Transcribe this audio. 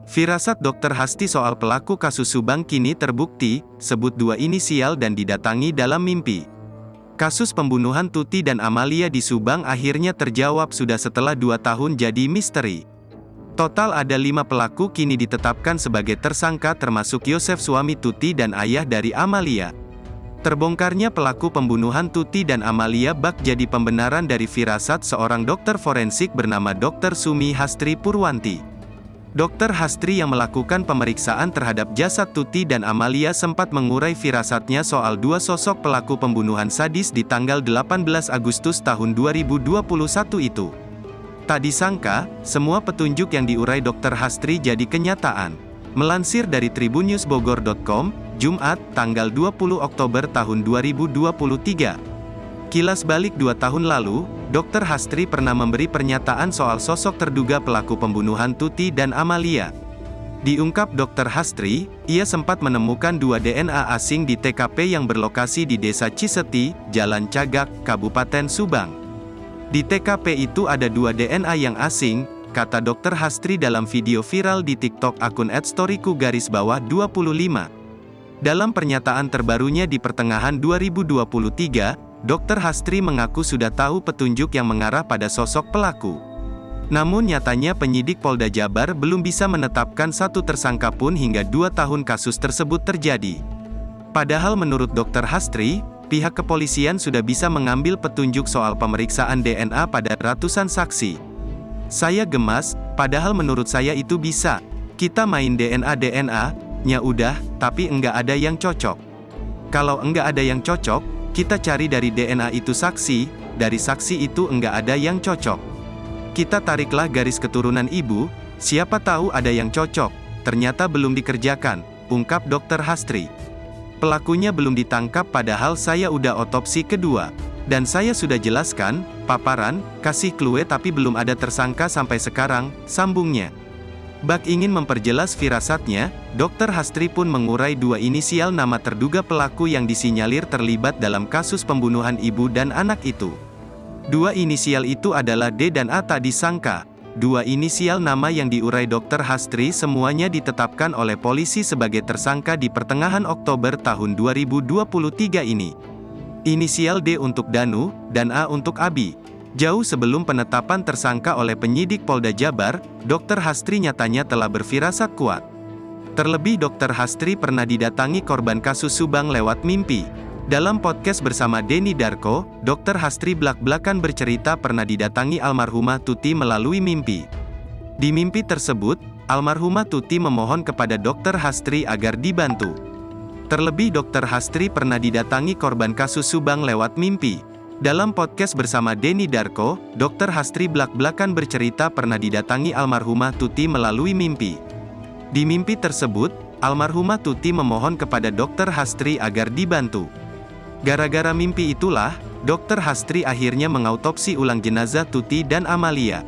Firasat Dr. Hasti soal pelaku kasus Subang kini terbukti, sebut dua inisial dan didatangi dalam mimpi. Kasus pembunuhan Tuti dan Amalia di Subang akhirnya terjawab sudah setelah 2 tahun jadi misteri. Total ada 5 pelaku kini ditetapkan sebagai tersangka termasuk Yosef suami Tuti dan ayah dari Amalia. Terbongkarnya pelaku pembunuhan Tuti dan Amalia bak jadi pembenaran dari firasat seorang dokter forensik bernama Dr. Sumi Hastri Purwanti. Dr. Hastri yang melakukan pemeriksaan terhadap jasad Tuti dan Amalia sempat mengurai firasatnya soal dua sosok pelaku pembunuhan sadis di tanggal 18 Agustus tahun 2021 itu. Tak disangka, semua petunjuk yang diurai Dr. Hastri jadi kenyataan. Melansir dari tribunnewsbogor.com, Jumat, tanggal 20 Oktober tahun 2023. Kilas balik 2 tahun lalu, Dr. Hastri pernah memberi pernyataan soal sosok terduga pelaku pembunuhan Tuti dan Amalia. Diungkap Dr. Hastri, ia sempat menemukan 2 DNA asing di TKP yang berlokasi di Desa Ciseti, Jalan Cagak, Kabupaten Subang. Di TKP itu ada 2 DNA yang asing, kata Dr. Hastri dalam video viral di TikTok akun @storyku_25. Dalam pernyataan terbarunya di pertengahan 2023, Dr. Hastri mengaku sudah tahu petunjuk yang mengarah pada sosok pelaku. Namun nyatanya penyidik Polda Jabar belum bisa menetapkan satu tersangka pun hingga 2 tahun kasus tersebut terjadi. Padahal menurut Dr. Hastri, pihak kepolisian sudah bisa mengambil petunjuk soal pemeriksaan DNA pada ratusan saksi. Saya gemas, padahal menurut saya itu bisa. Kita main DNA-nya udah, tapi enggak ada yang cocok. Kalau enggak ada yang cocok, kita cari dari DNA itu saksi, dari saksi itu enggak ada yang cocok. Kita tariklah garis keturunan ibu, siapa tahu ada yang cocok, ternyata belum dikerjakan, ungkap Dr. Hastri. Pelakunya belum ditangkap padahal saya udah otopsi kedua. Dan saya sudah jelaskan, paparan, kasih clue tapi belum ada tersangka sampai sekarang, sambungnya. Bak ingin memperjelas firasatnya, Dr. Hastri pun mengurai 2 inisial nama terduga pelaku yang disinyalir terlibat dalam kasus pembunuhan ibu dan anak itu. 2 inisial itu adalah D dan A tak disangka. 2 inisial nama yang diurai Dr. Hastri semuanya ditetapkan oleh polisi sebagai tersangka di pertengahan Oktober tahun 2023 ini. Inisial D untuk Danu, dan A untuk Abi. Jauh sebelum penetapan tersangka oleh penyidik Polda Jabar, Dr. Hastri nyatanya telah berfirasat kuat. Terlebih Dr. Hastri pernah didatangi korban kasus Subang lewat mimpi. Dalam podcast bersama Denny Darko, Dr. Hastri blak-blakan bercerita pernah didatangi almarhumah Tuti melalui mimpi. Di mimpi tersebut, almarhumah Tuti memohon kepada Dr. Hastri agar dibantu. Terlebih Dr. Hastri pernah didatangi korban kasus Subang lewat mimpi. Dalam podcast bersama Denny Darko, Dr. Hastri blak-blakan bercerita pernah didatangi almarhumah Tuti melalui mimpi. Di mimpi tersebut, almarhumah Tuti memohon kepada Dr. Hastri agar dibantu. Gara-gara mimpi itulah, Dr. Hastri akhirnya mengautopsi ulang jenazah Tuti dan Amalia.